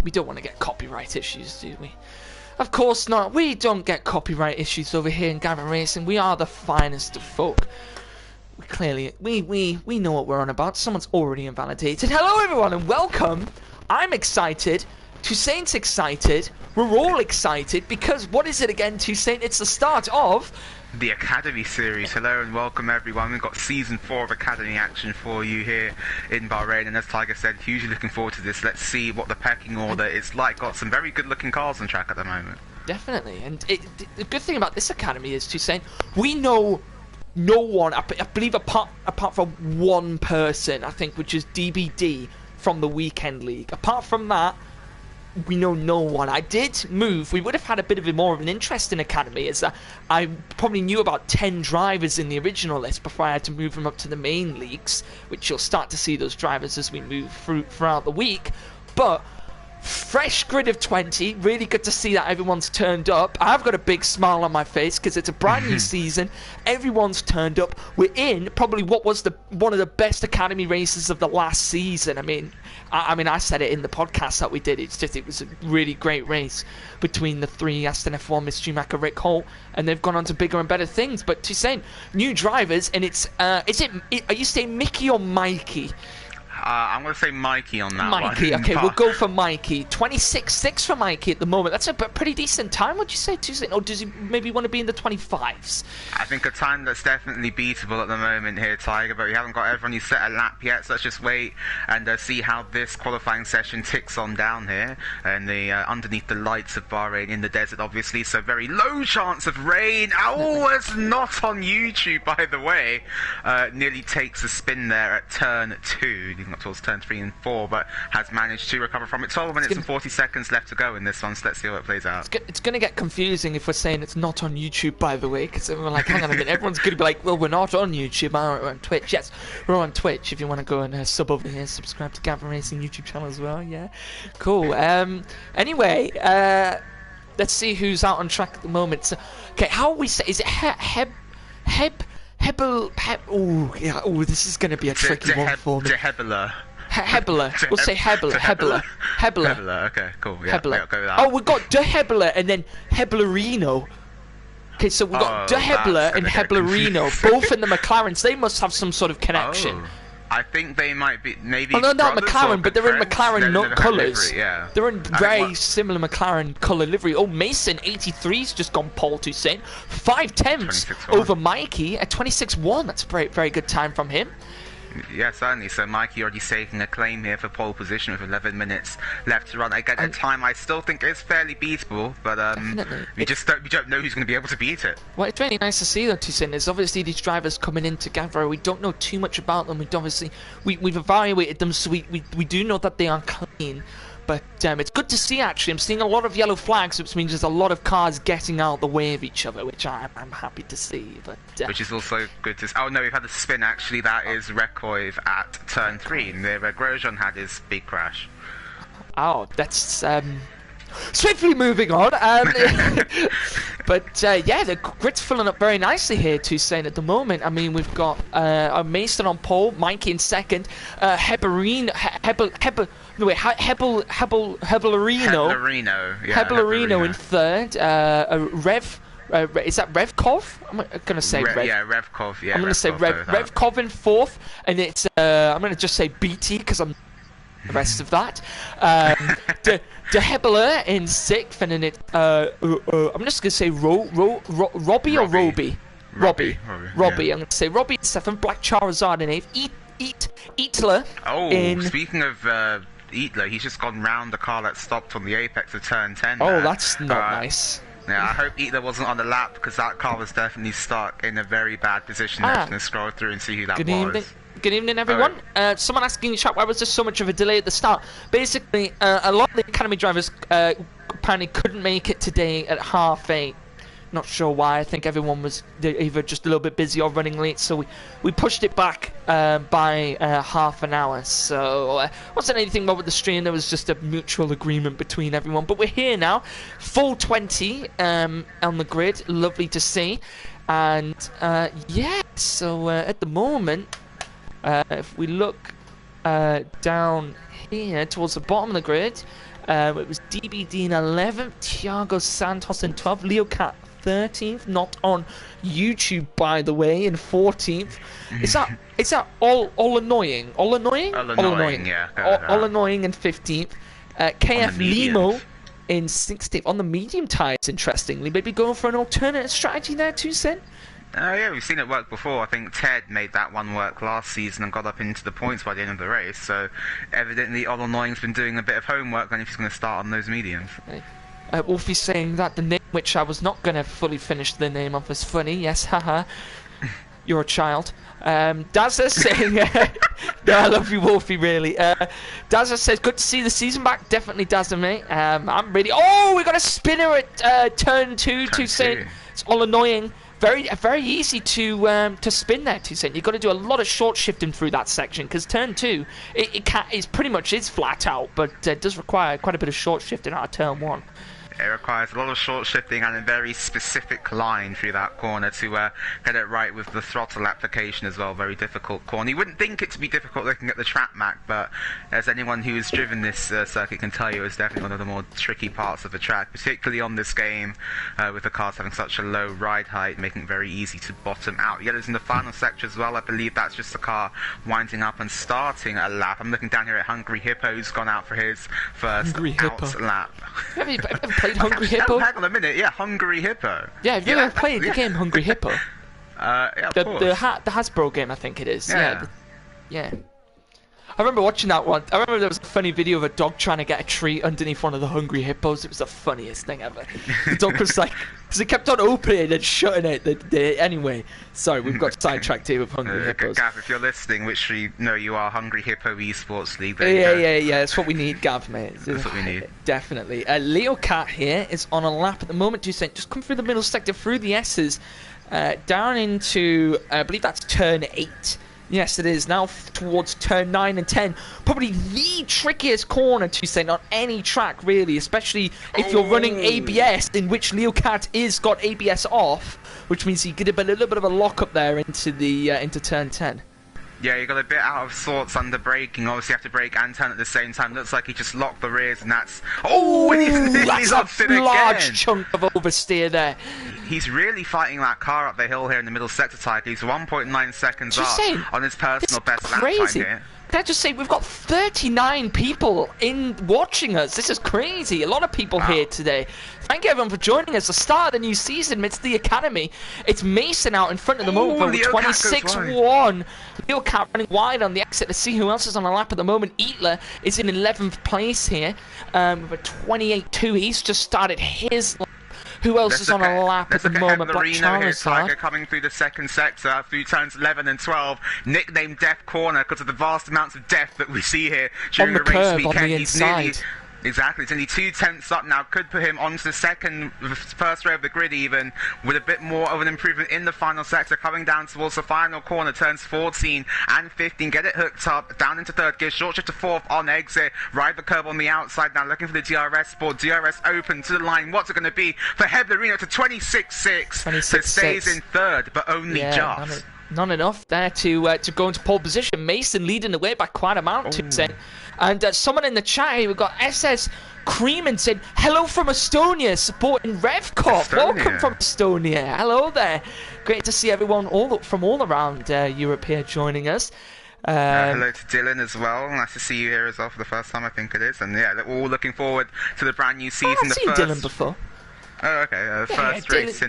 We don't want to get copyright issues, do we? Of course not. We don't get copyright issues over here in Gavra Racing. We are the finest of folk. We know what we're on about. Someone's already invalidated. Hello everyone and welcome. I'm excited. Toussaint's excited. We're all excited because what is it again, Toussaint? It's the start of the Academy Series. Hello and welcome everyone. We've got Season 4 of Academy action for you here in Bahrain, and as Tiger said, hugely looking forward to this. Let's see what the pecking order is like. Got some very good looking cars on track at the moment. Definitely, and the good thing about this Academy is, Toussaint, we know no one, I believe apart from one person, I think, which is DBD from the Weekend League. Apart from that, we know no one. I did move. We would have had a bit of more of an interest in Academy, as I probably knew about 10 drivers in the original list before I had to move them up to the main leagues, which you'll start to see those drivers as we move throughout the week. But fresh grid of 20, really good to see that everyone's turned up. I've got a big smile on my face because it's a brand new season. Everyone's turned up. We're in probably what was one of the best Academy races of the last season. I mean, I said it in the podcast that we did. It was a really great race between the three, Aston F1, Mystery Mac, Rick Holt, and they've gone on to bigger and better things. But to say new drivers, and it's are you saying Mickey or Mikey? I'm going to say Mikey on that Mikey, one. okay, we'll go for Mikey. 26.6 for Mikey at the moment. That's a pretty decent time, would you say, Tuesday? Or does he maybe want to be in the 25s? I think a time that's definitely beatable at the moment here, Tiger, but we haven't got everyone who's set a lap yet, so let's just wait and see how this qualifying session ticks on down here. And underneath the lights of Bahrain in the desert, obviously, so very low chance of rain. Oh, it's not on YouTube, by the way. Nearly takes a spin there at turn 2. Up towards turn 3 and 4, but has managed to recover from it. 12 minutes and 40 seconds left to go in this one, so let's see how it plays out. It's going to get confusing if we're saying it's not on YouTube, by the way, because we're like, hang on a minute, everyone's going to be like, well, we're not on YouTube, we're on Twitch. Yes, we're on Twitch. If you want to go and sub over here, subscribe to Gavra Racing YouTube channel as well. Yeah, cool. Anyway, let's see who's out on track at the moment. So, okay, how we say, is it oh, yeah. Oh, this is going to be a tricky one for me. Hebler. Hebler. We'll say Hebler. Hebler. Okay, cool. Yeah, Hebler. I'll go with that. Oh, we've got De Hebler and then Heblerino. Okay, so we've got De Hebler and Heblerino, both in the McLarens. They must have some sort of connection. Oh. I think they might be maybe. Oh no, not McLaren, but they're in McLaren colours. Yeah. They're in very similar McLaren colour livery. Oh, Mason 83's just gone pole Toussaint. 5/10 over Mikey at 26.1. That's a very, very good time from him. Yeah, certainly. So Mikey already staking a claim here for pole position with 11 minutes left to run. Again, a time I still think is fairly beatable, but we don't know who's going to be able to beat it. Well, it's really nice to see though, Toussaint. There's obviously these drivers coming into Gavra. We don't know too much about them. We've evaluated them, so we do know that they are clean. But it's good to see, actually. I'm seeing a lot of yellow flags, which means there's a lot of cars getting out the way of each other, which I'm happy to see. But which is also good to see. Oh, no, we've had a spin, actually. That is Rekoiv at turn 3, where Grosjean had his big crash. Oh, that's... swiftly moving on. But yeah, the grid's filling up very nicely here, Toussaint, at the moment. I mean, we've got Mason on pole, Mikey in second, Heblerino in third, is that Revkov? I'm gonna say Rev. Yeah, Revkov. Yeah, I'm gonna say Revkov in fourth, and it's I'm gonna just say BT because I'm the rest of that. De Hebler in sixth, and then it I'm just gonna say Robbie or Roby. Robbie. I'm gonna say Robbie in seventh, Black Charizard in eighth, Eatler. Oh, speaking of Eatler, he's just gone round the car that stopped on the apex of turn 10. Oh, that's not nice. Yeah, I hope Eatler wasn't on the lap because that car was definitely stuck in a very bad position. I'm just going to scroll through and see who that was. Good evening, everyone. Someone asking in the chat, why was there so much of a delay at the start? Basically, a lot of the Academy drivers apparently couldn't make it today at 8:30. Not sure why. I think everyone was either just a little bit busy or running late, so we pushed it back by half an hour. So wasn't anything wrong with the stream. There was just a mutual agreement between everyone. But we're here now, full 20 on the grid. Lovely to see. And yeah, so at the moment, if we look down here towards the bottom of the grid. It was DBD in 11th, Thiago Santos in 12th, Leo Cat 13th, not on YouTube by the way, in 14th. Is that all annoying? All annoying? All annoying, yeah. All annoying in 15th. KF Limo in 16th. On the medium tires, interestingly. Maybe going for an alternate strategy there, Toussaint? Yeah, we've seen it work before. I think Ted made that one work last season and got up into the points by the end of the race. So evidently, All Annoying's been doing a bit of homework, and if he's going to start on those mediums. Wolfie's saying that the name, which I was not going to fully finish the name of, is funny. Yes, haha. You're a child. Dazza saying, no, I love you, Wolfie, really. Dazza says, good to see the season back. Definitely, Dazza, mate. I'm ready. Oh, we got a spinner at turn 2, Toussaint. It's All Annoying. Very easy to spin there, Toussaint. You've got to do a lot of short shifting through that section because turn 2 is pretty much flat out, but it does require quite a bit of short shifting out of turn 1. It requires a lot of short shifting and a very specific line through that corner to get it right with the throttle application as well. Very difficult corner. You wouldn't think it to be difficult looking at the track map, but as anyone who has driven this circuit can tell you, it's definitely one of the more tricky parts of the track, particularly on this game with the cars having such a low ride height, making it very easy to bottom out. Yellow's in the final sector as well. I believe that's just the car winding up and starting a lap. I'm looking down here at Hungry Hippo, who's gone out for his first out lap. Have you ever played Hungry Hippo? Hang on a minute, yeah, Hungry Hippo. Yeah, have you ever played the game Hungry Hippo? Yeah, of course. The Hasbro game, I think it is. Yeah. I remember watching that one. I remember there was a funny video of a dog trying to get a treat underneath one of the Hungry Hippos. It was the funniest thing ever. The dog was like, because it kept on opening and shutting it. Anyway, sorry, we've got sidetracked here with Hungry Hippos. Gav, if you're listening, which we know you are, Hungry Hippo Esports League. Yeah. That's what we need, Gav, mate. That's what we need. Definitely. Leo Cat here is on a lap at the moment. Just come through the middle sector, through the S's, down into, I believe that's turn 8. Yes, it is. Now towards turn 9 and 10. Probably the trickiest corner to say on any track, really, especially if you're running ABS, in which Leo Cat is got ABS off, which means you get a little bit of a lock up there into turn 10. Yeah, you got a bit out of sorts under braking. Obviously, you have to brake and turn at the same time. Looks like he just locked the rears, and that's... Oh, he's that's a large chunk of oversteer there. He's really fighting that car up the hill here in the middle sector, Tiger. He's 1.9 seconds up on his personal best lap time here. Can I just say, we've got 39 people watching us. This is crazy. A lot of people here today. Thank you, everyone, for joining us. The start of the new season amidst the Academy. It's Mason out in front of the moment with 26-1. Leo Cat running wide on the exit. Let's see who else is on the lap at the moment. Eatler is in 11th place here with a 28-2. He's just started his lap. Who else is on a lap at the moment? Black Tiger coming through the second sector, through turns 11 and 12, nicknamed Death Corner because of the vast amounts of death that we see here during the race weekend. On the inside. Exactly, it's only 2/10 up now, could put him onto the first row of the grid even, with a bit more of an improvement in the final sector, coming down towards the final corner, turns 14 and 15, get it hooked up, down into third gear, short shift to fourth on exit, ride the curb on the outside now, looking for the DRS board, DRS open to the line, what's it going to be for Heblerino to 26.6, so stays in third, but only just. Not enough there to go into pole position. Mason leading the way by quite a amount, 2%. And someone in the chat here, we've got SS Creeman said, hello from Estonia, supporting RevCop. Welcome from Estonia. Hello there. Great to see everyone from all around Europe here joining us. Hello to Dylan as well. Nice to see you here as well for the first time, I think it is. And yeah, we're all looking forward to the brand new season. I've seen Dylan before. Oh, okay. First race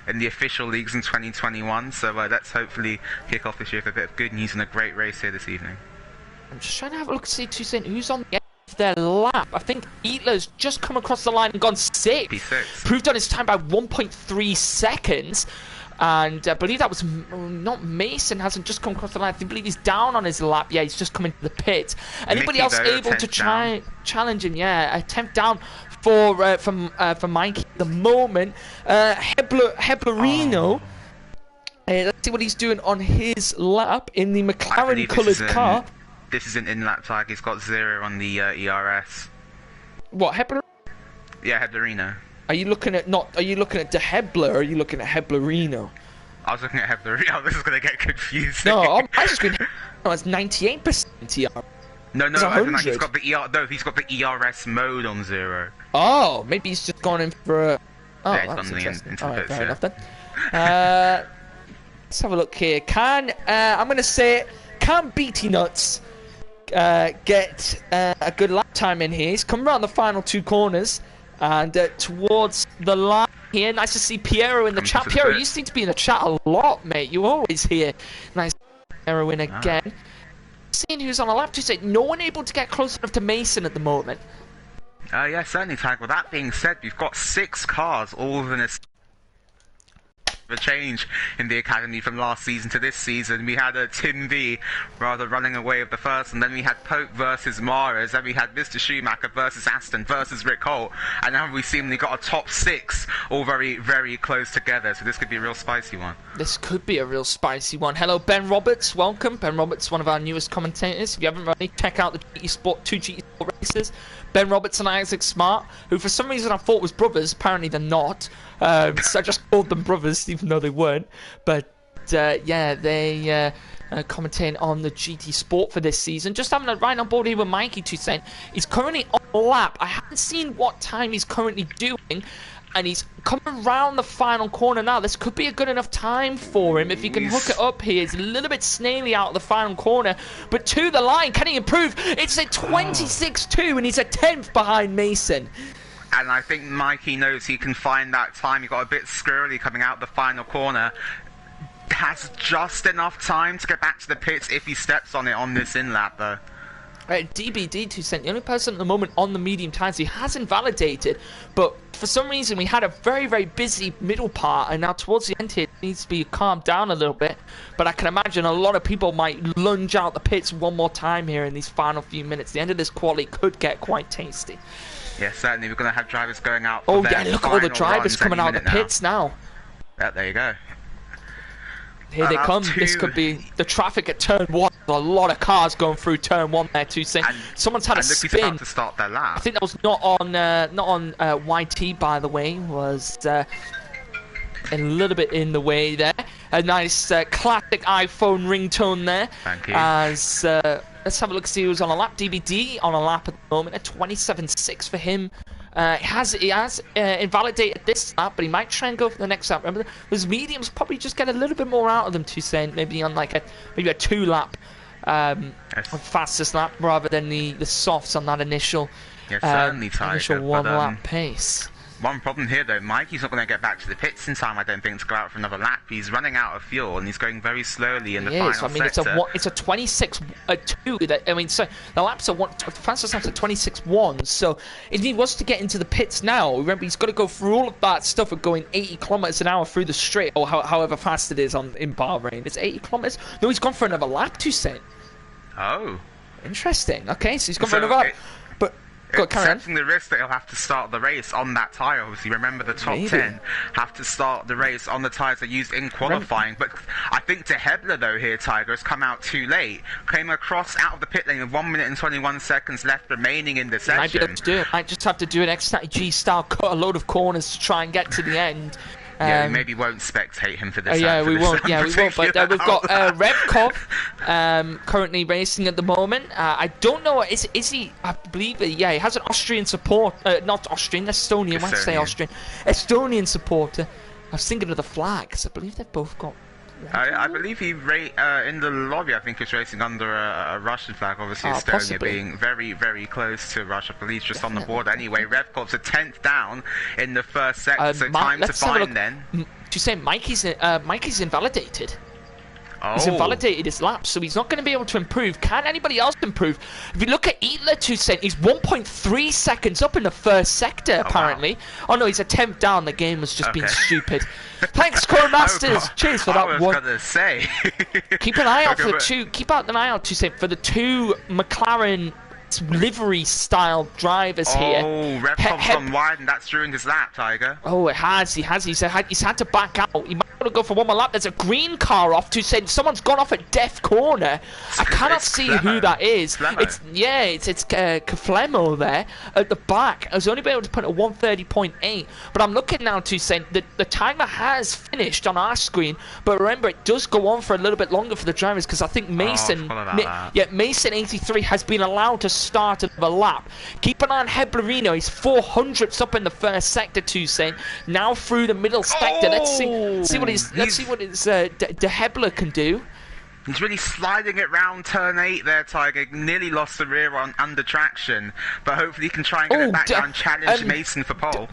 in the official leagues in 2021, so let's hopefully kick off this year with a bit of good news and a great race here this evening. I'm just trying to have a look to see who's on the end of their lap. I think Eatler's just come across the line and gone 6th. P6. Proved on his time by 1.3 seconds. And I believe that was not Mason, hasn't just come across the line. I believe he's down on his lap. Yeah, he's just come into the pit. Anybody else able to try challenge him? Yeah, a 10th down for Mikey at the moment. Heblerino. Let's see what he's doing on his lap in the McLaren coloured car. This is an in-lap tag. He's got 0 on the ERS. What, Hebler? Yeah, Heblerino. Are you looking at De Hebler or are you looking at Heblerino? I was looking at Heblerino. This is going to get confusing. No, I was just going. No, it's 98%. TR. No, It's I don't know. 100. He's got the No, he's got the ERS mode on 0. Oh, maybe he's just gone in for a... Oh, Yeah, that's on the interesting. into All the right, pits, fair yeah. enough then. Let's have a look here. Can I'm going to say, can BT Nuts get a good lap time in here? He's come around the final 2 corners and towards the line here. Nice to see Piero in the chat. Piero, you seem to be in the chat a lot, mate. You always here. Nice Piero in again. Seeing who's on a lap to say, no one able to get close enough to Mason at the moment. Yeah, certainly, Tag. With that being said, we've got 6 cars all within a change in the academy from last season to this season. We had Tim V rather running away with the first, and then we had Pope versus Maras, then we had Mr. Schumacher versus Aston versus Rick Holt, and now we've seemingly got a top 6 all very, very close together, so this could be a real spicy one. This could be a real spicy one. Hello, Ben Roberts. Welcome. Ben Roberts, one of our newest commentators. If you haven't already, check out the GT Sport 2 GT Sport races. Ben Roberts and Isaac Smart, who for some reason I thought was brothers. Apparently they're not. So I just called them brothers, even though they weren't. But yeah, they commentating on the GT Sport for this season. Just having a ride on board here with Mikey Toussaint. He's currently on a lap. I haven't seen what time he's currently doing. And he's coming around the final corner now. This could be a good enough time for him. If he can hook it up here, he's a little bit snaily out of the final corner. But to the line, can he improve? It's a 26-2, and he's a 10th behind Mason. And I think Mikey knows he can find that time. He got a bit squirrely coming out the final corner. Has just enough time to get back to the pits if he steps on it on this in-lap, though. DBD Toussaint, the only person at the moment on the medium times he has invalidated, but for some reason we had a very, very busy middle part, and now towards the end here it needs to be calmed down a little bit. But I can imagine a lot of people might lunge out the pits one more time here in these final few minutes. The end of this quali could get quite tasty. Yeah, certainly we're going to have drivers going out. Oh yeah, look at all the drivers coming out of the pits now. Yeah, there you go. Here they come. This could be the traffic at turn 1. A lot of cars going through turn 1 there, Toussaint. Someone's had a spin. To start their lap. I think that was not on YT, by the way. Was a little bit in the way there. A nice classic iPhone ringtone there. Thank you. As let's have a look, see who's on a lap. DBD on a lap at the moment. A 27.6 for him. He has invalidated this lap, but he might try and go for the next lap. Remember, those mediums probably just get a little bit more out of them, Toussaint. Maybe on like a 2-lap fastest lap rather than the softs on that initial certainly, initial 1-lap pace. One problem here, though, Mikey's not going to get back to the pits in time, I don't think, to go out for another lap. He's running out of fuel, and he's going very slowly in the final sector. It's a 26.2. I mean, so the laps are the fastest laps are 26.1. So if he was to get into the pits now, remember he's got to go through all of that stuff of going 80 kilometers an hour through the straight, or however fast it is in Bahrain. It's 80 kilometers. No, he's gone for another lap, Toussaint. Oh, interesting. Okay, so he's gone for another lap. Accepting the risk that he'll have to start the race on that tyre. Obviously, remember the top 10 have to start the race on the tyres they used in qualifying. But I think De Hebler, though, here, Tiger, has come out too late. Came across out of the pit lane with 1 minute and 21 seconds left remaining in the session. Might be able to do it. Might just have to do an X90G style, cut a load of corners to try and get to the end. Yeah, we maybe won't spectate him for this. Yeah, we won't. Yeah, we won't. But we've got Revkov currently racing at the moment. I don't know. Is he? I believe. Yeah, he has an Austrian support. Not Austrian, Estonian. Why did I say Austrian? Estonian supporter. I was thinking of the flags. I believe they've both got. I believe he in the lobby. I think he was racing under a Russian flag. Obviously, Estonia possibly. Being very, very close to Russia. Police just on the board anyway. Revkov's a 10th down in the first sector, so time to find then. Do you say Mikey's invalidated? Oh. He's invalidated his lap, so he's not going to be able to improve. Can anybody else improve? If you look at Eitler Toussaint, he's 1.3 seconds up in the first sector, apparently. Wow. Oh no, he's a 10th down. The game was just being stupid. Thanks, Core Masters. Cheers for that one. I was going to say. Keep an eye out for the two. Keep an eye out, Toussaint, for the 2 McLaren livery-style drivers here. Oh, Repcom's gone wide, and that's during his lap, Tiger. Oh, it has. He's had to back out. He might want to go for one more lap. There's a green car off to say someone's gone off at Death Corner. I cannot see who that is. It's Kaflemo there at the back. I was only able to put a 1:30.8, but I'm looking now to say that the timer has finished on our screen. But remember, it does go on for a little bit longer for the drivers because I think Mason, Mason 83 has been allowed to start another lap. Keep an eye on Heblerino. He's 400ths up in the first sector, Toussaint. Now through the middle sector. Let's see what his De Hebler can do. He's really sliding it round turn 8 there, Tiger. Nearly lost the rear on under traction, but hopefully he can try and get it back down, challenge Mason for pole.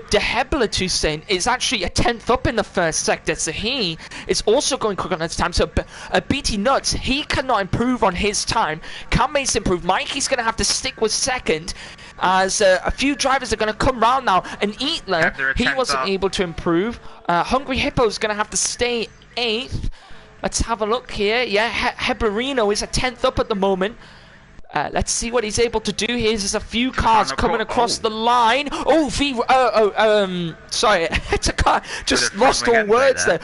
De Hebler, Toussaint, is actually a 10th up in the first sector, so he is also going quick on his time. So BT Nuts, he cannot improve on his time. Can Mason improve? Mikey's going to have to stick with second, as a few drivers are going to come round now. And Eatler, he wasn't able to improve. Hungry Hippo's going to have to stay 8th. Let's have a look here. Yeah, Heblerino is a 10th up at the moment. Let's see what he's able to do here. There's a few cars coming across the line. Oh, sorry, it's a car. Just lost all words there.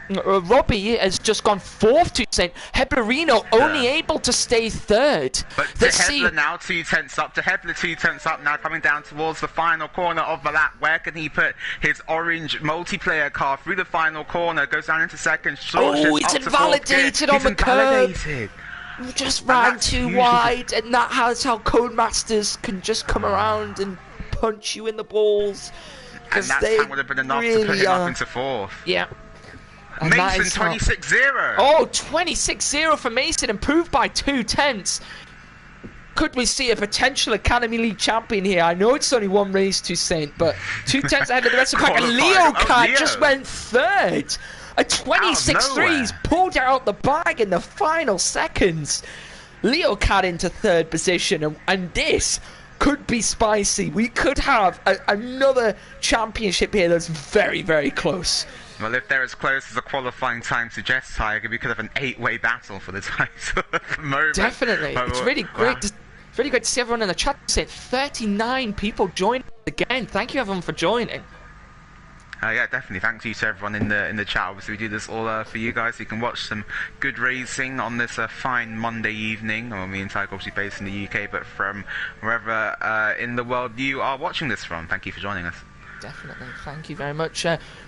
Robbie has just gone 4th to Saint. Heblerino only able to stay 3rd. But De Hebler now 2 tenths up. De Hebler 2 tenths up now, coming down towards the final corner of the lap. Where can he put his orange multiplayer car through the final corner? Goes down into second. Oh, he's invalidated on the curb. Just ran too wide, and that's how Codemasters can just come around and punch you in the balls. And that time would have been enough to put him up into 4th. Yeah. And Mason 26-0. Oh, 26-0 for Mason, improved by 2 tenths. Could we see a potential Academy League champion here? I know it's only one race to Saint, but 2 tenths ahead of the rest of the pack. And Leo Cat just went 3rd. A 26-3, he's pulled out the bag in the final seconds. Leo Cat into 3rd position, and this could be spicy. We could have another championship here that's very, very close. Well, if they're as close as the qualifying time suggests, Tiger, we could have an 8-way battle for the title at the moment. Definitely. It's really great. It's really great to see everyone in the chat. 39 people joining again. Thank you, everyone, for joining. Yeah, definitely. Thank you to everyone in the chat. Obviously, we do this all for you guys. So you can watch some good racing on this fine Monday evening. Well, me and Tiger obviously based in the UK, but from wherever in the world you are watching this from. Thank you for joining us. Definitely. Thank you very much.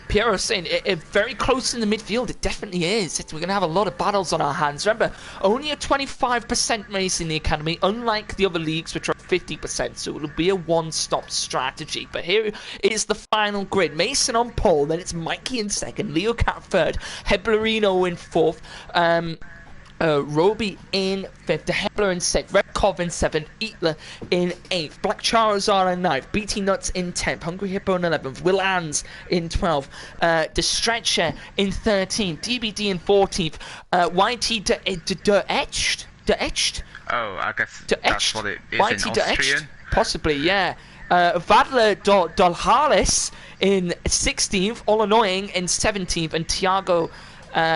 Piero saying it very close in the midfield. It definitely is. We're going to have a lot of battles on our hands. Remember, only a 25% race in the Academy, unlike the other leagues, which are 50%. So it'll be a one-stop strategy. But here is the final grid. Mason on pole, then it's Mikey in 2nd, Leo Cat 3rd, Heblerino in 4th, Roby in 5th, De Hebler in 6th, Redkov in 7th, Eatler in 8th, Black Charizard in 9th, BT Nuts in 10th, Hungry Hippo in 11th, Will Ans in 12th, De Stretcher in 13th, DBD in 14th, YT De Etched? Oh, I guess that's what it is YT in De Austrian. Etched? Possibly, yeah. Vadler Dolhalis in 16th, All Annoying in 17th, and Thiago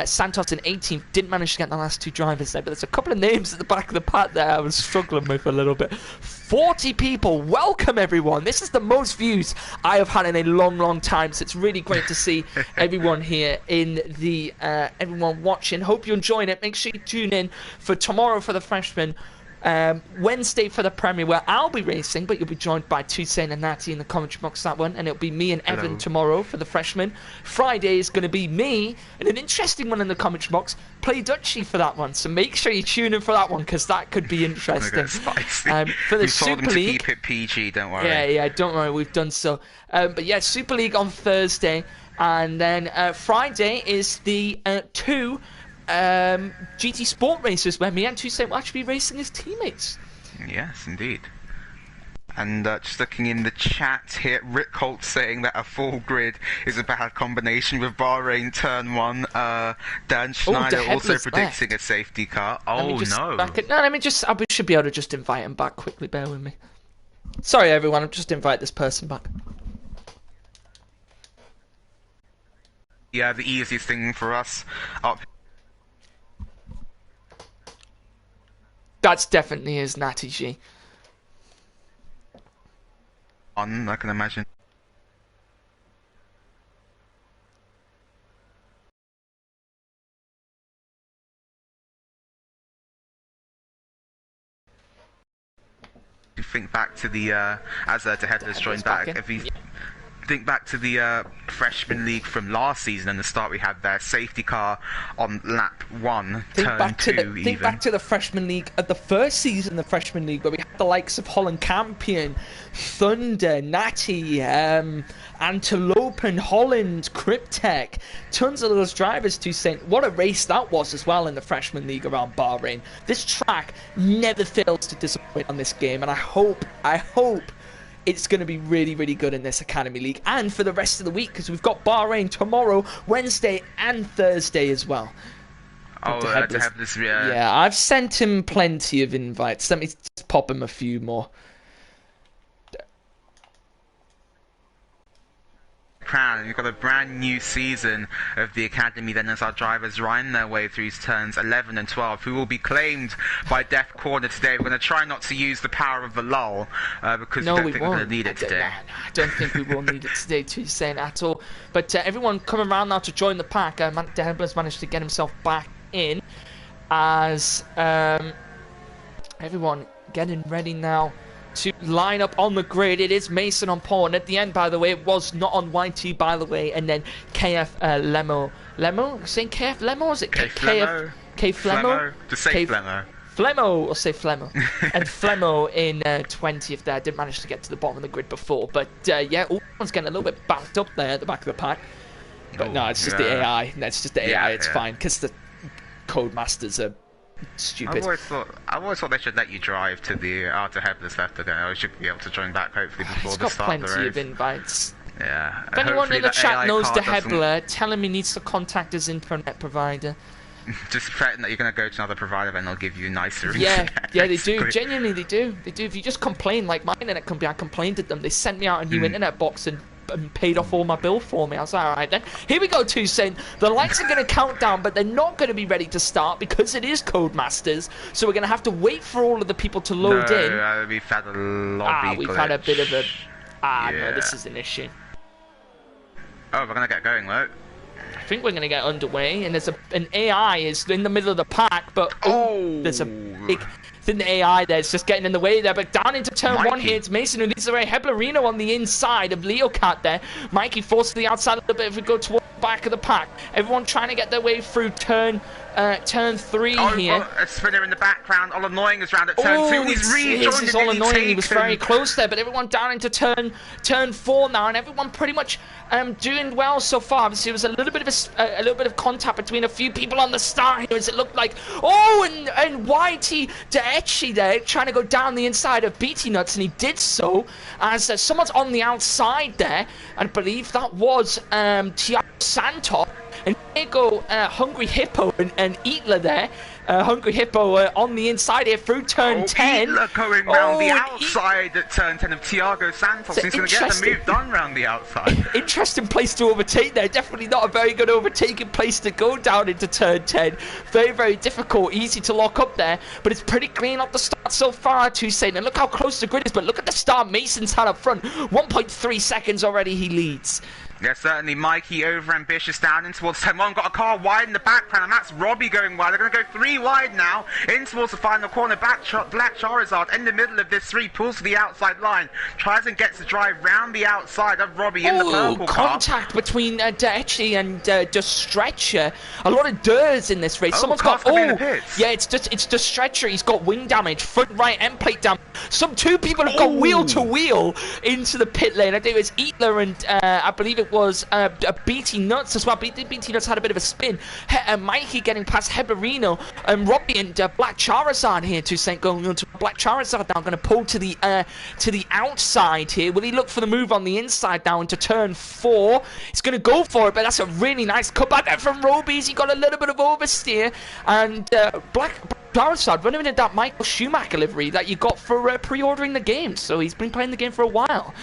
Santos in 18th. Didn't manage to get the last 2 drivers there, but there's a couple of names at the back of the pack there I was struggling with a little bit. 40 people, welcome everyone. This is the most views I have had in a long, long time, so it's really great to see everyone here in the, everyone watching. Hope you're enjoying it. Make sure you tune in for tomorrow for the freshmen. Wednesday for the Premier, where I'll be racing, but you'll be joined by Toussaint and Natty in the commentary box, that one, and it'll be me and Evan tomorrow for the freshmen. Friday is going to be me and an interesting one in the commentary box, Play Dutchie for that one, so make sure you tune in for that one, because that could be interesting. For the Super League, keep it PG, don't worry. Yeah, don't worry, we've done so. But yeah, Super League on Thursday, and then Friday is the 2 GT Sport races where me and Toussaint will actually be racing as teammates. Yes, indeed. And just looking in the chat here, Rick Holt saying that a full grid is a bad combination with Bahrain turn 1. Dan Schneider also predicting a safety car. Oh no! I should be able to just invite him back quickly. Bear with me. Sorry, everyone. I'll just invite this person back. Yeah, the easiest thing for us up. That's definitely his Natty G. I can imagine. You think back to the as DeHedler's joined back. If you think back to the freshman league from last season and the start we had there, safety car on lap 1, turn 2 Think back to the freshman league at the first season of the freshman league where we had the likes of Holland Campion, Thunder, Natty, Antelope, Holland, Cryptech, tons of those drivers to say what a race that was as well in the freshman league around Bahrain. This track never fails to disappoint on this game, and I hope it's going to be really, really good in this Academy League and for the rest of the week, because we've got Bahrain tomorrow, Wednesday and Thursday as well. Oh, DeHedler's, yeah, I've sent him plenty of invites. Let me just pop him a few more. We've got a brand new season of the Academy then as our drivers ride their way through turns 11 and 12, who will be claimed by Death Corner today. We're going to try not to use the power of the lull because we don't think we're going to need it today. I don't think we will need it today, to say at all. But everyone coming around now to join the pack. DeHedler's managed to get himself back in as everyone getting ready now to line up on the grid. It is Mason on pole, and at the end, by the way, it was not on YT, by the way, and then KF Lemo, saying KF Lemo, or is it KF Flemo? Just say Flemo. Flemo, or say Flemo. And Flemo in 20th there, did manage to get to the bottom of the grid before, but yeah, everyone's getting a little bit backed up there at the back of the pack. But no, it's just the AI. It's just the AI, it's fine, because the Codemasters are stupid. I've always thought they should let you drive to the DeHedler's left again. I should be able to join back hopefully before the start of the race. He's got plenty of invites. Yeah. If anyone in the chat knows DeHedler, tell him he needs to contact his internet provider. Just threaten that you're going to go to another provider and they'll give you nicer internet. Yeah, they do. Genuinely, they do. They do. If you just complain, like my internet company, I complained to them. They sent me out a new internet box and paid off all my bill for me. I was like, alright then. Here we go, Toussaint. The lights are going to count down, but they're not going to be ready to start because it is Codemasters. So we're going to have to wait for all of the people to load in. We've had a lobby we've had a bit of a... no, this is an issue. Oh, we're going to get going, look. I think we're going to get underway, and there's an AI is in the middle of the pack, but there's a big... the AI there's just getting in the way there, but down into turn 1 here, it's Mason who leads the way. Heblerino on the inside of Leocat there. Mikey forced to the outside a little bit if we go toward the back of the pack. Everyone trying to get their way through turn 3 here. A spinner in the background, all annoying is round at turn 2, and he's rejoined. This is all annoying. He was very close there, but everyone down into turn 4 now, and everyone pretty much doing well so far. Obviously, there was a little bit of contact between a few people on the start here, as it looked like. And YT Deechi there trying to go down the inside of BT Nuts, and he did so as someone's on the outside there. I believe that was Thiago Santos. And here go Hungry Hippo and Eatler there. Hungry Hippo on the inside here through turn 10. Eatler going round the outside at turn 10 of Thiago Santos. He's going to get the move done round the outside. Interesting place to overtake there. Definitely not a very good overtaking place to go down into turn 10. Very, very difficult. Easy to lock up there. But it's pretty clean up the start so far, Toussaint. And look how close the grid is. But look at the start Mason's had up front. 1.3 seconds already he leads. Yeah, certainly Mikey over-ambitious down in towards 10-1. Got a car wide in the background, and that's Robbie going wide. They're going to go 3 wide now, in towards the final corner. Black Charizard in the middle of this 3, pulls to the outside line, tries and gets the drive round the outside of Robbie in the purple car. Contact between Deechi and just Stretcher. A lot of Durs in this race. Someone's got... yeah, it's just Stretcher. He's got wing damage, front right end plate damage. Two people have got wheel-to-wheel into the pit lane. I think it was Eatler and I believe it was BT Nuts as well. BT Nuts had a bit of a spin. Mikey getting past Heberino, and Robbie and Black Charizard here. Toussaint going on to Black Charizard now, going to pull to the outside here. Will he look for the move on the inside now into turn 4? He's going to go for it, but that's a really nice cutback there from Robies. He got a little bit of oversteer, and Black Charizard running into that Michael Schumacher livery that you got for pre-ordering the game. So he's been playing the game for a while.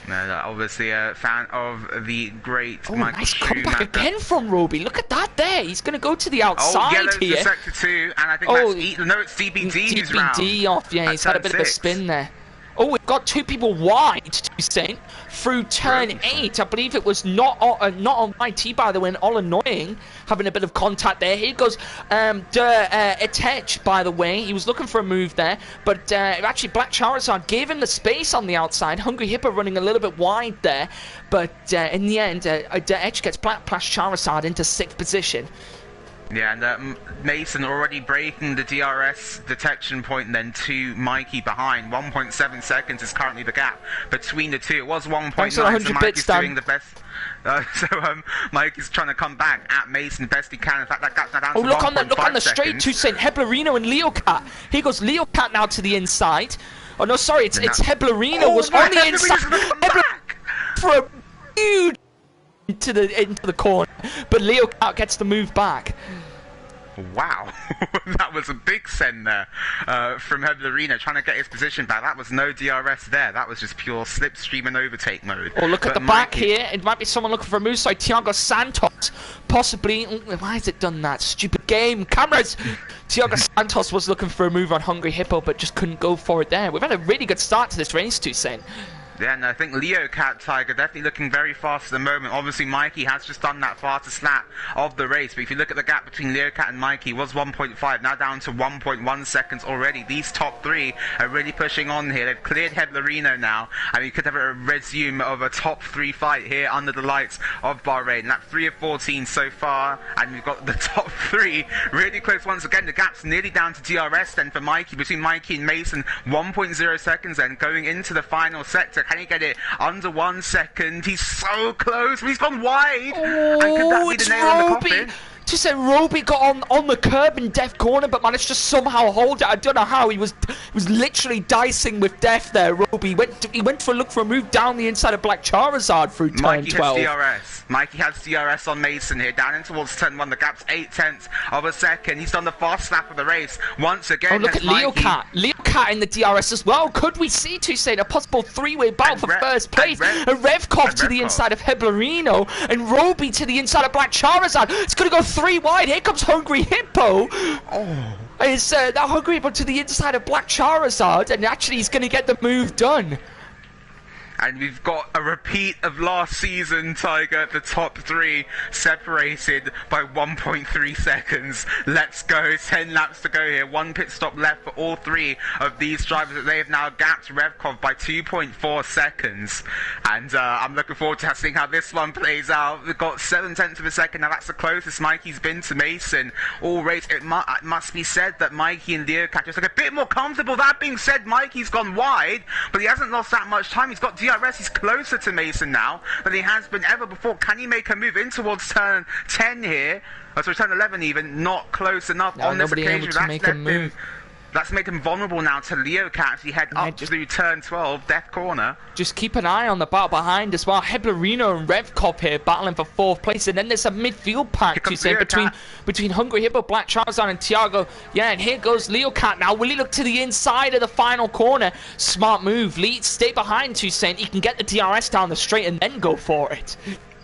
Obviously a fan of the great Michael nice comeback Schumacher. again from Roby. Look at that there. He's going to go to the outside yellow's here. To sector 2, and I think it's DBD who's round. DBD off, yeah. He's had a bit 6. of a spin there. Oh, we've got 2 people wide, to say, through turn 8. I believe it was not on YT, by the way, and all annoying, having a bit of contact there. Here goes Etech, by the way. He was looking for a move there, but actually Black Charizard gave him the space on the outside. Hungry Hippo running a little bit wide there, but in the end, Etech gets Black Charizard into 6th position. Yeah, and Mason already breaking the DRS detection point then to Mikey behind. 1.7 seconds is currently the gap between the two. It was 1.9, so Mikey's doing the best. Mike is trying to come back at Mason best he can. In fact, that gap's now down to 1.5 look on the straight to St. Heblarino and Leocat. Here goes Leocat now to the inside. Oh no, sorry, it's Heblarino was on the inside. For a huge into the corner, but Leocat gets the move back. Wow, that was a big send there from Heblarino trying to get his position back. That was no DRS there. That was just pure slipstream and overtake mode. Oh, look at the back here. It might be someone looking for a move. Sorry, Thiago Santos. Possibly. Why has it done that? Stupid game. Cameras. Thiago Santos was looking for a move on Hungry Hippo, but just couldn't go for it there. We've had a really good start to this race, Toussaint. Yeah, and I think Leocat Tiger definitely looking very fast at the moment. Obviously, Mikey has just done that fastest lap of the race. But if you look at the gap between Leocat and Mikey, it was 1.5, now down to 1.1 seconds already. These top 3 are really pushing on here. They've cleared Heblarino now, and we could have a resume of a top 3 fight here under the lights of Bahrain. Lap 3 of 14 so far, and we've got the top 3 really close once again. The gap's nearly down to DRS then for Mikey, between Mikey and Mason. 1.0 seconds then going into the final sector. Can he get it under 1 second? He's so close. He's gone wide. Oh, and could that be the nail in the coffin? Just said Roby got on the curb in Death corner, but managed to somehow hold it. I don't know how. He was literally dicing with Death there. Roby went for a look for a move down the inside of Black Charizard through turn 12. Mikey has DRS on Mason here, down in towards turn 1. The gap's 0.8 of a second. He's done the fast lap of the race once again. Oh, look at Leocat. Leocat in the DRS as well. Could we see Toussaint a possible 3-way battle for first place? And Revkov to the inside of Heblarino, and Roby to the inside of Black Charizard. It's going to go 3 wide. Here comes Hungry Hippo. Oh. It's that Hungry Hippo to the inside of Black Charizard, and actually he's going to get the move done. And we've got a repeat of last season, Tiger. The top 3 separated by 1.3 seconds. Let's go. 10 laps to go here. 1 pit stop left for all 3 of these drivers. They have now gapped Revkov by 2.4 seconds. And I'm looking forward to seeing how this one plays out. We've got 0.7 of a second. Now that's the closest Mikey's been to Mason all race. It must be said that Mikey and Leocat just look a bit more comfortable. That being said, Mikey's gone wide, but he hasn't lost that much time. He's got DRS, he's closer to Mason now than he has been ever before. Can he make a move in towards turn 10 here? Oh, sorry, turn 11 even. Not close enough on this occasion. Able to make a move. That's made him vulnerable now to Leocat as he head up through turn 12, Death Corner. Just keep an eye on the battle behind as well. Heblarino and Revkov here battling for 4th place, and then there's a midfield pack to say between Hungry Hippo, Black Charizard, and Thiago. Yeah, and here goes Leocat now. Will he look to the inside of the final corner? Smart move. Stay behind Toussaint. He can get the DRS down the straight and then go for it.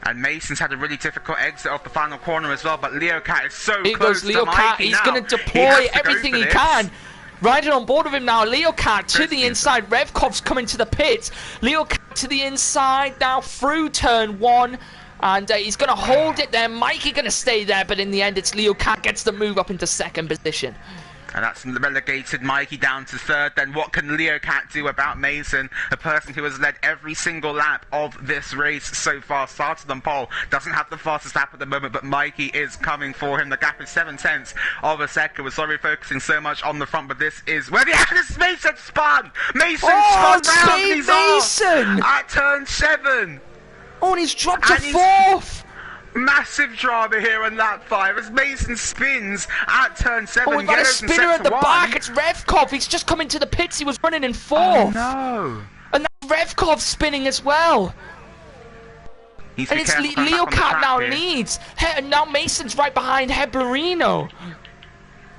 And Mason's had a really difficult exit off the final corner as well, but Leocat is so here close goes Leocat. to Mikey. He's going to deploy everything he can. Riding on board of him now, Leocat to the inside. Revkov's coming to the pits. Leocat to the inside now through turn 1. And he's going to hold it there. Mikey going to stay there, but in the end, it's Leocat gets the move up into 2nd position. And that's relegated Mikey down to 3rd. Then what can Leocat do about Mason, a person who has led every single lap of this race so far? Started on pole, doesn't have the fastest lap at the moment, but Mikey is coming for him. The gap is 0.7 of a second. We're sorry focusing so much on the front, but this is where the Mason spun! Mason spun round! He's Mason! At turn 7! Oh, and he's dropped to 4th! Massive drama here on lap 5 as Mason spins at turn 7. Oh, we've got a spinner at the back. It's Revkov. He's just come into the pits. He was running in 4th. Oh, no. And now Revkov's spinning as well. And it's Leocat now leads. And now Mason's right behind Heblarino.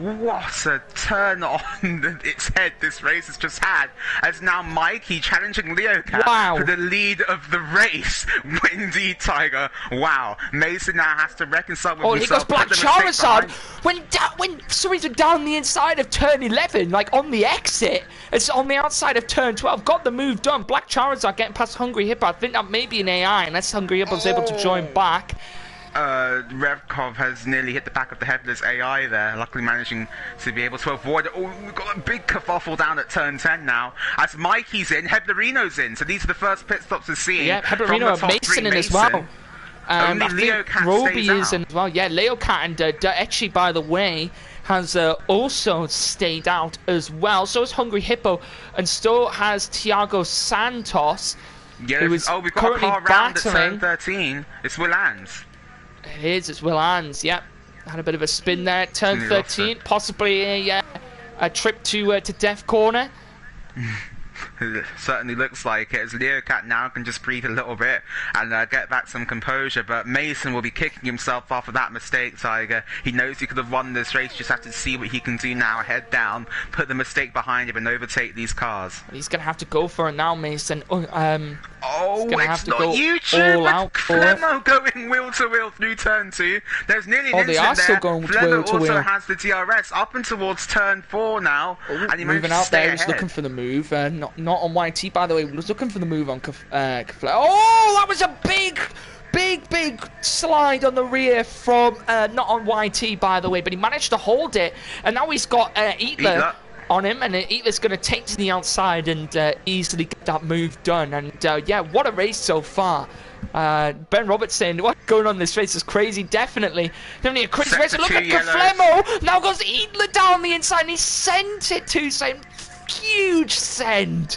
what a turn on its head this race has just had, as now Mikey challenging Leocat for the lead of the race. Indeed, Tiger. Wow. Mason now has to reconcile with himself. Here goes Black Charizard. When Suri's down the inside of turn 11, like on the exit, it's on the outside of turn 12. Got the move done. Black Charizard getting past Hungry Hippo. I think that may be an AI, unless Hungry Hippo's able to join back. Revkov has nearly hit the back of the headless AI there, luckily managing to be able to avoid it. Oh, we've got a big kerfuffle down at turn 10 now, as Mikey's in, Heblerino's in, so these are the first pit stops we're seeing. Yeah, Heblerino and Mason in as well. Only Leocat stays out. Is in as well. Yeah, Leocat and Daechi, by the way, has also stayed out as well. So is Hungry Hippo, and still has Thiago Santos, who is we've got currently a car round at battling. turn 13. It's Willans. It is, it's Willans, yep. Had a bit of a spin there at turn 13, possibly a trip to Death Corner. It certainly looks like it, as Leocat now can just breathe a little bit and get back some composure, but Mason will be kicking himself after that mistake, Tiger. He knows he could have won this race, just have to see what he can do now, head down, put the mistake behind him and overtake these cars. He's going to have to go for it now, Mason. Oh, it's not YouTube, it's Flemo going wheel to wheel through turn 2. There's nearly an incident there. Flemo also has the DRS up and towards turn 4 now, and he moving out there. He was looking for the move, not on YT, by the way. He was looking for the move on Flemo. Oh, that was a big slide on the rear from not on YT, by the way, but he managed to hold it, and now he's got Eatler on him, and Eatler's going to take to the outside and easily get that move done. And yeah, what a race so far. Ben Roberts saying, what's going on in this race is crazy. Definitely a crazy race. Look at Flemo. Now goes Eatler down the inside, and he sent it to Sam. Huge send.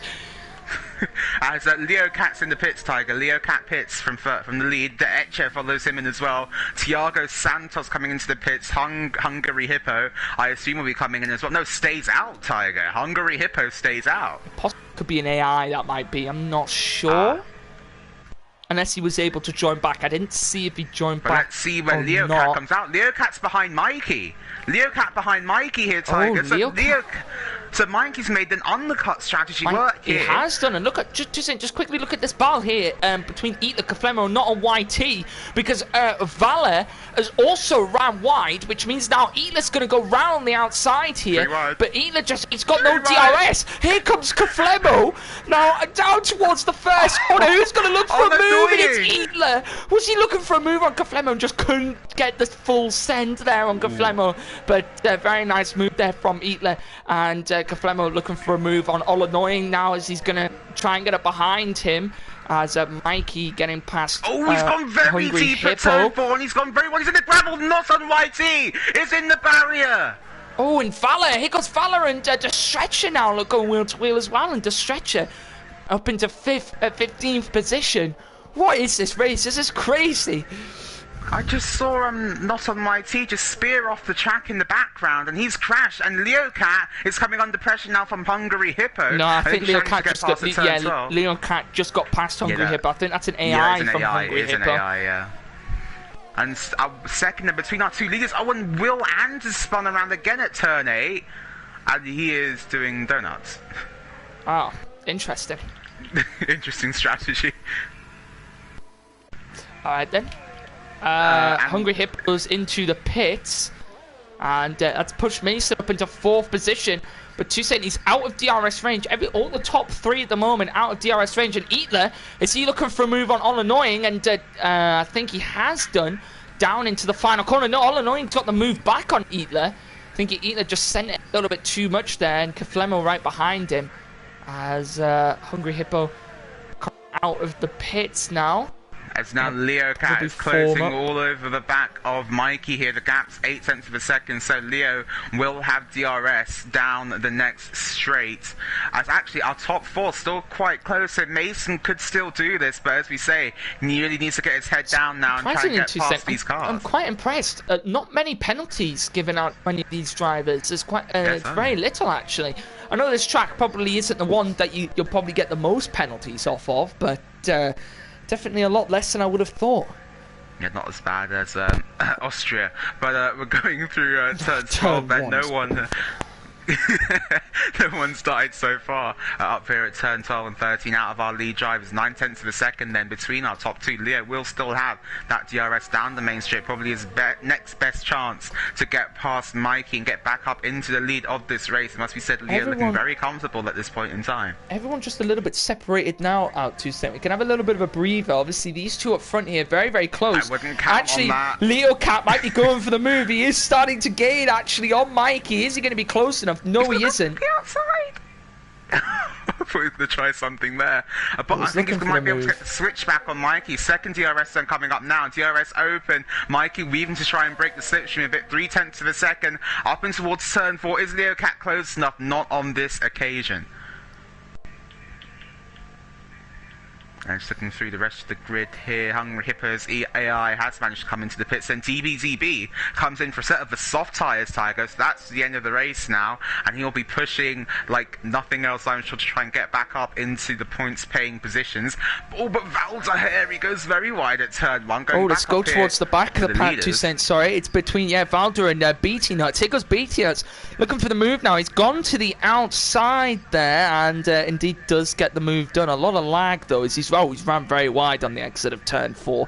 As Leocat's in the pits, Tiger. Leocat pits from the lead. Daechi follows him in as well. Thiago Santos coming into the pits. Hungary Hippo, I assume, will be coming in as well. No, stays out, Tiger. Hungary Hippo stays out. Could be an AI, that might be. I'm not sure. Unless he was able to join back. I didn't see if he joined back. Let's see when Leocat comes out. Leocat's behind Mikey. Leocat behind Mikey here, Tiger. So Mikey's made an undercut strategy work here. He has done, and look at just quickly look at this battle here between Eatler Flemo, not on YT, because Valor has also ran wide, which means now Eatler's going to go round the outside here. But Eatler he's got no DRS. Here comes Flemo now down towards the first corner. Who's going to look for a move? And it's Eatler. Was he looking for a move on Flemo and just couldn't get the full send there on Flemo? But very nice move there from Eatler, and Flemo looking for a move on All Annoying now, as he's going to try and get it behind him, as Mikey getting past Oh, he's gone very deep at turn 4, and he's gone very well. He's in the gravel, not on YT. It's in the barrier. Oh, and Valor. Here goes Valor, and Stretcher now look going wheel to wheel as well, and Stretcher up into 15th position. What is this race? This is crazy. I just saw not on YT just spear off the track in the background, and he's crashed. And Leocat is coming under pressure now from Hungary Hippo. No, I think Leocat just got past Hungry Hippo. I think that's an AI from Hungry Hippo. An AI, yeah. And second in between our two leaders, and Will Anders spun around again at turn 8, and he is doing donuts. Oh, interesting. Interesting strategy. Alright then. Hungry Hippos into the pits, and that's pushed Mason up into 4th position. But Toussaint, he's out of DRS range. All the top 3 at the moment out of DRS range. And Eatler, is he looking for a move on All Annoying? And I think he has done, down into the final corner. No, All Annoying got the move back on Eatler. I think Eatler just sent it a little bit too much there, and Flemo right behind him, as Hungry Hippo out of the pits now. As now Leocat is closing all over the back of Mikey here. The gap's 0.8 of a second, so Leo will have DRS down the next straight. As actually our top 4 still quite close, so Mason could still do this, but as we say, he really needs to get his head down now and try and get past these cars. I'm quite impressed. Not many penalties given out by any of these drivers. It's quite it's very little, actually. I know this track probably isn't the one that you'll probably get the most penalties off of, but definitely a lot less than I would have thought. Yeah, not as bad as Austria, but we're going through turn 12, and no one's died so far up here at turn 12 and 13 out of our lead drivers. 9/10 of a second then between our top two. Leo will still have that DRS down the main straight, probably his next best chance to get past Mikey and get back up into the lead of this race. It must be said, Leo looking very comfortable at this point in time. Everyone just a little bit separated now out 2-7. We can have a little bit of a breather. Obviously these two up front here very, very close. I wouldn't count on that. Leo Cat might be going for the move. He is starting to gain actually on Mikey. Is he going to be close enough? No, he isn't. Outside. I thought he was going to try something there. But I think he might be able to get the switch back on Mikey. Second DRS then coming up now. DRS open. Mikey weaving to try and break the slipstream a bit. 3/10 of a second. Up and towards turn 4. Is Leo Cat close enough? Not on this occasion. And just looking through the rest of the grid here, Hungry Hippos AI has managed to come into the pits, and DBZB comes in for a set of the soft tyres, Tiger, so that's the end of the race now, and he'll be pushing like nothing else, I'm sure, to try and get back up into the points-paying positions. Oh, but Valda here, he goes very wide at turn 1. Let's go towards the back of the pack, 2 cents, sorry. It's between, Valda and BT Nuts. Here goes BT Nuts, looking for the move now. He's gone to the outside there, and indeed does get the move done. A lot of lag, though, as he's ran very wide on the exit of turn 4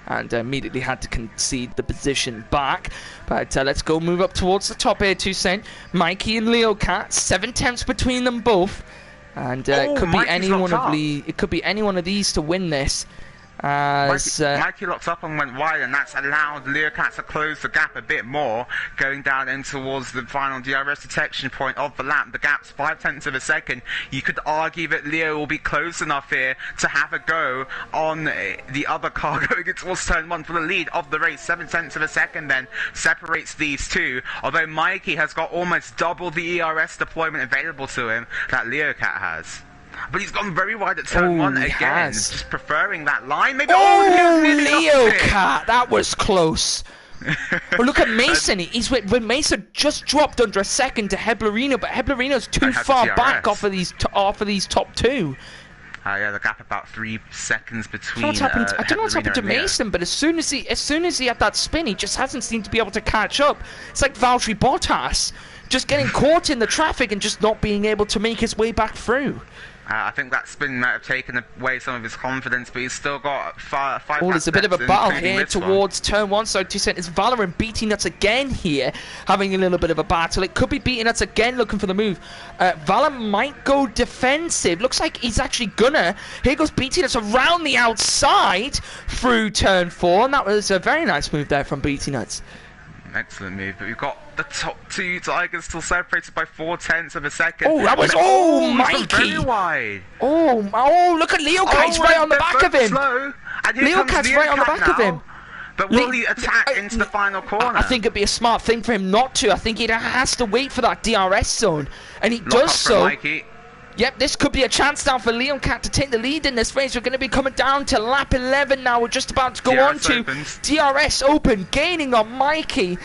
and immediately had to concede the position back. But let's go move up towards the top here, 2 cent. Mikey and Leo Cat, 7/10 between them both. And it could be any one of these to win this. Mikey locked up and went wide, and that's allowed Leo Cat to close the gap a bit more, going down in towards the final DRS detection point of the lap. The gap's 5/10 of a second. You could argue that Leo will be close enough here to have a go on the other car going towards turn 1 for the lead of the race. 7/10 of a second then separates these two, although Mikey has got almost double the ERS deployment available to him that Leo Cat has. But he's gone very wide at turn 1 again, just preferring that line. Maybe Leo Cat, that was close. Look at Mason. When Mason just dropped under a second to Heblerino, but Heblerino's too far back off of these top two. The gap about 3 seconds between. I don't know what's happened to Mason, but as soon as he had that spin, he just hasn't seemed to be able to catch up. It's like Valtteri Bottas, just getting caught in the traffic and just not being able to make his way back through. I think that spin might have taken away some of his confidence, but he's still got 5 there's a bit of a battle here towards turn 1. So 2 cent, it's Valor and BT Nuts again here, having a little bit of a battle. It could be BT Nuts again looking for the move. Valor might go defensive. Looks like he's actually gonna. Here goes BT Nuts around the outside through turn 4, and that was a very nice move there from BT Nuts. Excellent move, but we've got the top two Tigers still separated by 4/10 of a second. Oh, that was Mikey! Very wide. Oh, look at Leo Cat, he's right on the back of him. Leo Cat's right on the back of him. But will he attack into the final corner? I think it'd be a smart thing for him not to. I think he has to wait for that DRS zone, and he does so. Mikey. Yep, this could be a chance now for Leon Cat to take the lead in this race. We're going to be coming down to lap 11 now. We're just about to go on to DRS open, gaining on Mikey.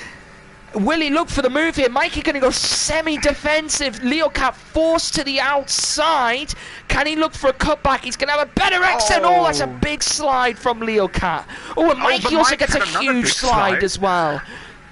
Will he look for the move here? Mikey going to go semi-defensive. Leo Cat forced to the outside. Can he look for a cutback? He's going to have a better exit. Oh, that's a big slide from Leo Cat. Oh, and Mikey also gets a huge slide as well.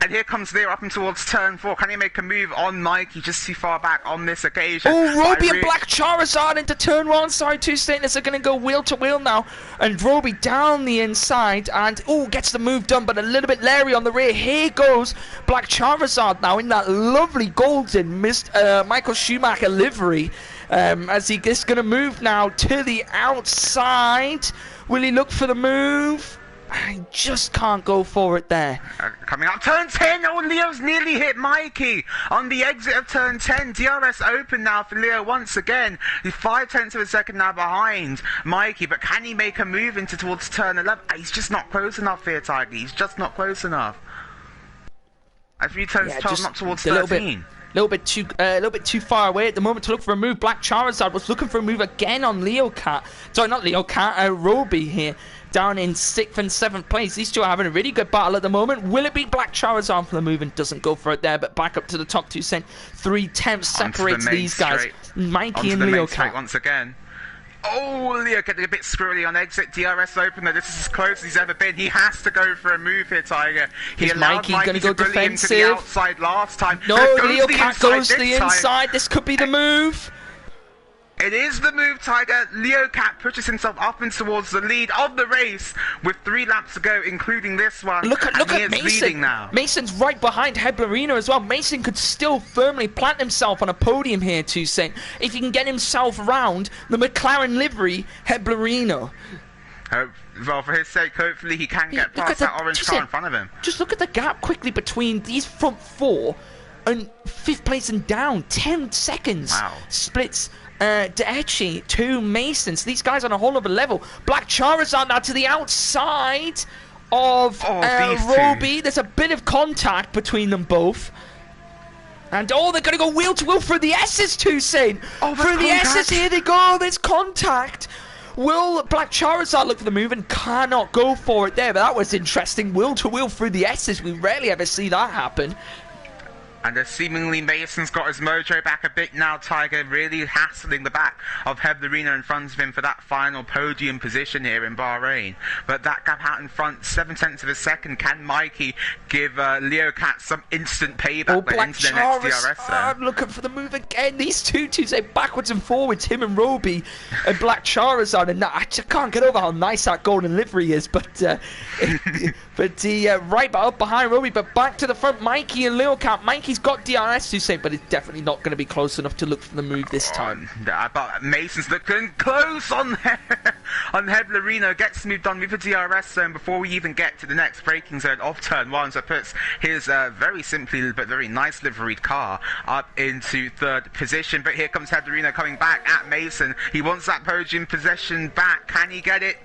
And here comes Leo up and towards turn 4. Can he make a move on Mikey just too far back on this occasion? Oh, Roby and Black Charizard into turn 1. Sorry, 2 stainless are going to go wheel to wheel now. And Roby down the inside. And, gets the move done, but a little bit leery on the rear. Here goes Black Charizard now in that lovely golden Michael Schumacher livery. As he is going to move now to the outside. Will he look for the move? I just can't go for it there. Coming up, turn 10. Oh, Leo's nearly hit Mikey on the exit of turn 10. DRS open now for Leo once again. He's 5/10 of a second now behind Mikey, but can he make a move into towards turn 11? He's just not close enough here, Tiger. He's just not close enough. As he turns 12 up towards 13. A little bit too far away at the moment to look for a move. Black Charizard was looking for a move again on Leo Cat. Sorry, not Leo Cat, Roby here. Down in 6th and 7th place. These two are having a really good battle at the moment. Will it be Black Charizard for the move? And doesn't go for it there, but back up to the top 2 cent. 3/10 separates these guys. Mikey and Leo Cat. Once again. Oh, Leo getting a bit squirrely on exit. DRS opener. This is as close as he's ever been. He has to go for a move here, Tiger. He allowed Mikey to bully him to the outside last time. No, Leo Cat goes to the inside. This could be the move. It is the move, Tiger. Leo Cat pushes himself up and towards the lead of the race with 3 laps to go, including this one. Look at Mason. Now. Mason's right behind Heblerino as well. Mason could still firmly plant himself on a podium here, Toussaint, if he can get himself round the McLaren livery Heblerino. Well, for his sake, hopefully he can get past that orange car in front of him. Just look at the gap quickly between these front 4 and 5th place and down. 10 seconds. Wow. Splits Deechi to Mason. So these guys on a whole other level. Black Charizard now to the outside of Roby. There's a bit of contact between them both. And they're going to go wheel to wheel through the S's, Toussaint. Through the S's, here they go. There's contact. Will Black Charizard look for the move and cannot go for it there? But that was interesting. Wheel to wheel through the S's. We rarely ever see that happen. And seemingly Mason's got his mojo back a bit now, Tiger, really hassling the back of Heblerino in front of him for that final podium position here in Bahrain. But that gap out in front, 7/10 of a second. Can Mikey give Leo Cat some instant payback into the next DRS zone? Looking for the move again. These two say backwards and forwards, him and Roby and Black Charizard. And I just can't get over how nice that golden livery is. But right up behind Roby, but back to the front, Mikey and Leo Cat. Mikey's got DRS to say, but it's definitely not going to be close enough to look for the move this time. But Mason's looking close on Heblerino. Gets moved on with the DRS zone before we even get to the next braking zone of turn 1. So puts his very simply but very nice liveried car up into 3rd position. But here comes Heblerino coming back at Mason. He wants that podium possession back. Can he get it?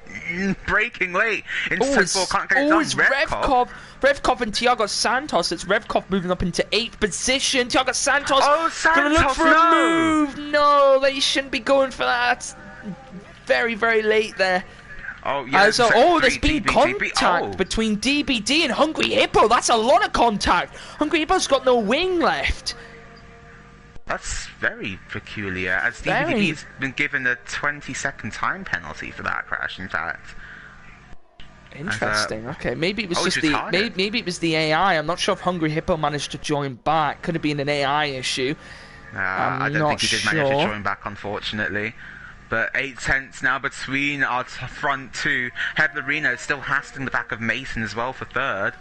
Braking late. Can't get it done. Revkov and Thiago Santos. It's Revkov moving up into 8th position. Thiago Santos gonna look for a move. No, they shouldn't be going for that. Very, very late there. Oh, yeah. There's been contact between DBD and Hungry Hippo. That's a lot of contact. Hungry Hippo's got no wing left. That's very peculiar, as DBD's been given a 20-second time penalty for that crash, in fact. Interesting. Okay, maybe it was maybe it was the AI. I'm not sure if Hungry Hippo managed to join back. Could have been an AI issue. I don't think he did manage to join back, unfortunately. But 8/10 now between our front 2. Heblerino still hassling the back of Mason as well for 3rd.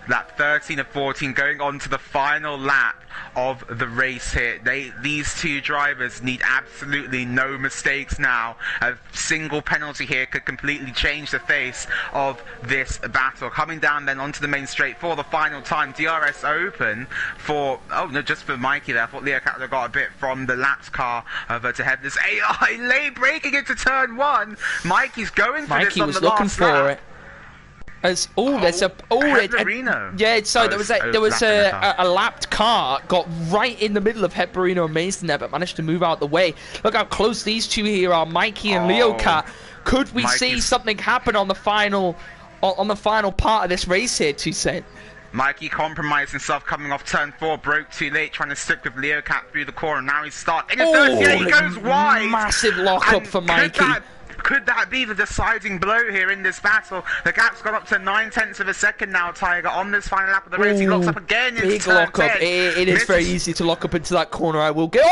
Lap 13 of 14 going on to the final lap of the race here. These 2 drivers need absolutely no mistakes now. A single penalty here could completely change the face of this battle. Coming down then onto the main straight for the final time. DRS open for, just for Mikey there. I thought Leo Cat got a bit from the laps car over to Hebler's AI late braking into turn 1. Mikey's going for this on the last lap. There's a lapped car got right in the middle of Heblerino and Mason there, but managed to move out the way. Look how close these 2 here are, Mikey and Leo Cat. Could we see something happen on the final part of this race here, Toussaint? Mikey compromised himself coming off turn 4, broke too late, trying to stick with Leo Cat through the corner. Now he's starting. He goes wide. Massive lockup for Mikey. Could that be the deciding blow here in this battle? The gap's gone up to 9/10 of a second now, Tiger, on this final lap of the race. He locks up again into turn 10. It is very easy to lock up into that corner. I will get...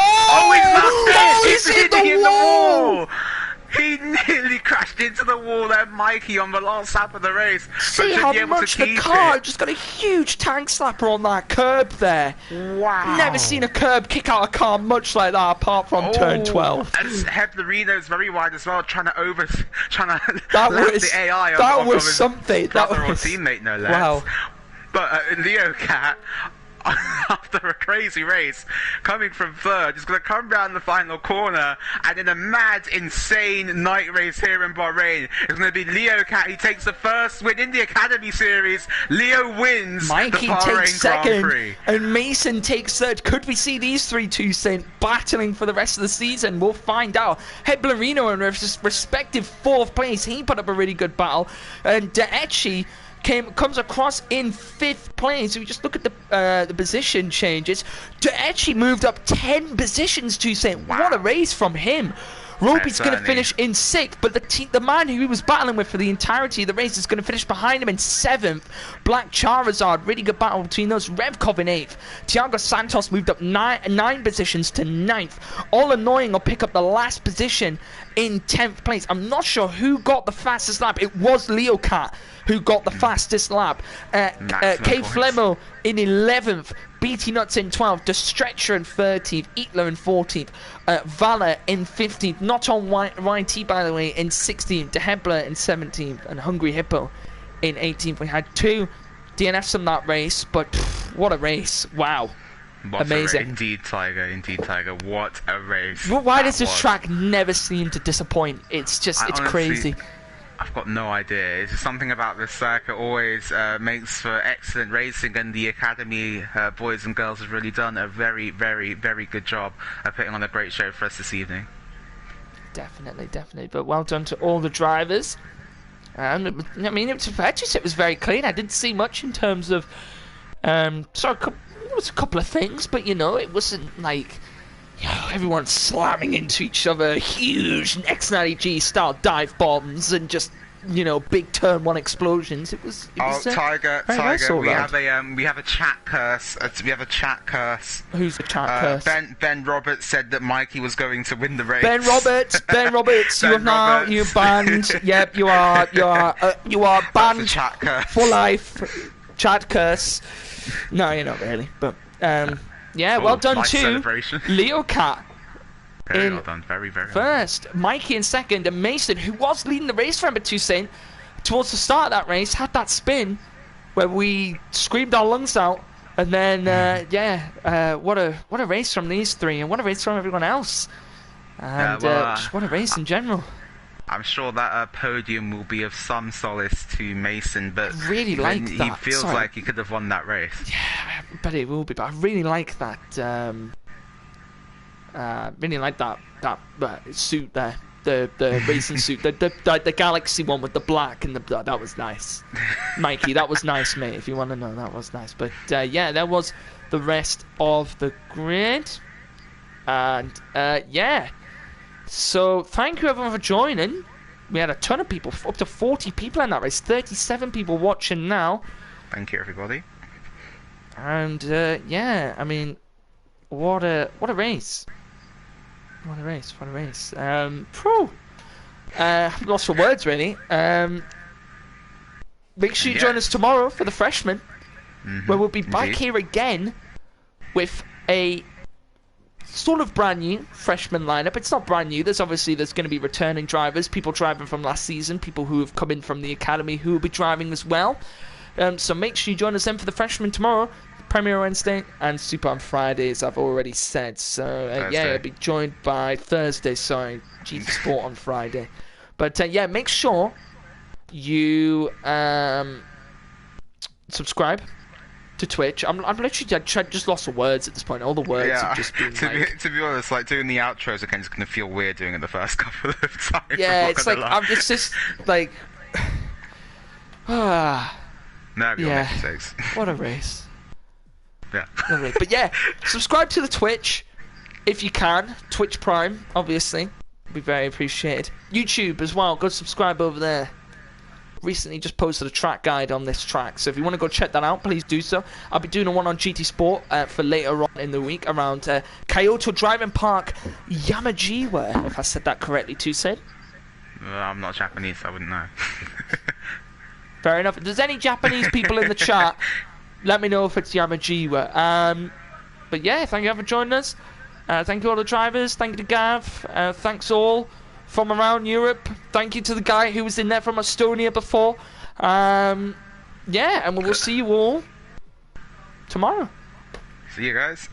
He's hitting in the wall! He nearly crashed into the wall there, Mikey, on the last lap of the race. See how much the car just got a huge tank slapper on that curb there. Wow. Never seen a curb kick out a car much like that apart from turn 12. And Heblerino's very wide as well, trying to lap the AI that was something. That was teammate, no less. Wow. But Leo Cat, after a crazy race, coming from 3rd, is going to come round the final corner, and in a mad, insane night race here in Bahrain, it's going to be Leo Cat. He takes the first win in the Academy Series. Leo wins Mikey the Bahrain takes Grand Prix. 2nd, and Mason takes 3rd. Could we see these 3 Toussaint battling for the rest of the season? We'll find out. Heblerino in respective 4th place. He put up a really good battle, and Deechi comes across in 5th place. So we just look at the position changes. Deechi moved up 10 positions to say, what a race from him. Roby's going to finish in 6th, but the man who he was battling with for the entirety of the race is going to finish behind him in 7th. Black Charizard, really good battle between those. Revkov in 8th. Thiago Santos moved up 9 positions to 9th. All Annoying will pick up the last position in 10th place. I'm not sure who got the fastest lap. It was Leo Cat who got the fastest lap. K Flemo in 11th. BT Nuts in 12th. The Stretcher in 13th. Eatler in 14th. Valor in 15th. Not on YT, by the way, in 16th. Dehebler in 17th. And Hungry Hippo in 18th. We had 2 DNFs from that race, but what a race. Wow. Amazing. Indeed, Tiger. What a race. Well, why does this track never seem to disappoint? It's just, it's honestly, crazy. I've got no idea. It's just something about this circuit always makes for excellent racing, and the Academy boys and girls have really done a very, very, very good job of putting on a great show for us this evening. Definitely. But well done to all the drivers. I mean, it was very clean. I didn't see much in terms of... it was a couple of things, but, it wasn't like... everyone slamming into each other, huge X90G style dive bombs and just big turn 1 explosions. It was Tiger, we have a chat curse. We have a chat curse. Who's the chat curse? Ben Roberts said that Mikey was going to win the race. Ben Roberts, you banned. Yep, you are banned chat curse. For life. Chat curse. No, you're not really, but yeah, well done to Leo Cat. Very well done. Very, very first. Mikey in 2nd, and Mason, who was leading the race for Toussaint, towards the start of that race, had that spin where we screamed our lungs out, and then what a race from these 3, and what a race from everyone else, and just what a race in general. I'm sure that podium will be of some solace to Mason, but I really like that. He feels like he could have won that race. Yeah, I bet it will be, but I really like that. Really like that suit there, the racing suit, the Galaxy one with the black and that was nice. Mikey, that was nice, mate. If you want to know, that was nice. But yeah, that was the rest of the grid, and yeah. So, thank you everyone for joining. We had a ton of people, up to 40 people in that race, 37 people watching now. Thank you, everybody. And, yeah, I mean, what a race. What a race. I'm lost for words, really. Make sure you join us tomorrow for the freshmen, where we'll be back here again with a sort of brand new freshman lineup. It's not brand new. There's going to be returning drivers, people driving from last season, people who have come in from the academy who will be driving as well. So make sure you join us then for the freshmen tomorrow, Premier Wednesday, and Super on Friday, as I've already said. So yeah, I'll be joined by Thursday. Sorry, GT Sport on Friday. But yeah, make sure you subscribe to Twitch. I'm literally just lost for words at this point. All the words have just been to be honest, like doing the outros again is going to feel weird doing it the first couple of times. Yeah, it's like it's just like no, your mistakes. What a race. Yeah. But yeah, subscribe to the Twitch if you can. Twitch Prime, obviously, would be very appreciated. YouTube as well. Go subscribe over there. Recently just posted a track guide on this track, so if you want to go check that out, please do so. I'll be doing a one on GT Sport for later on in the week around Kyoto Driving Park Yamajiwa, if I said that correctly, Toussaint. I'm not Japanese, so I wouldn't know. Fair enough. If there's any Japanese people in the chat, let me know if it's Yamajiwa. But yeah, thank you for joining us. Thank you all the drivers. Thank you to Gav. Thanks all from around Europe. Thank you to the guy who was in there from Estonia before. Yeah, and we'll see you all tomorrow. See you guys.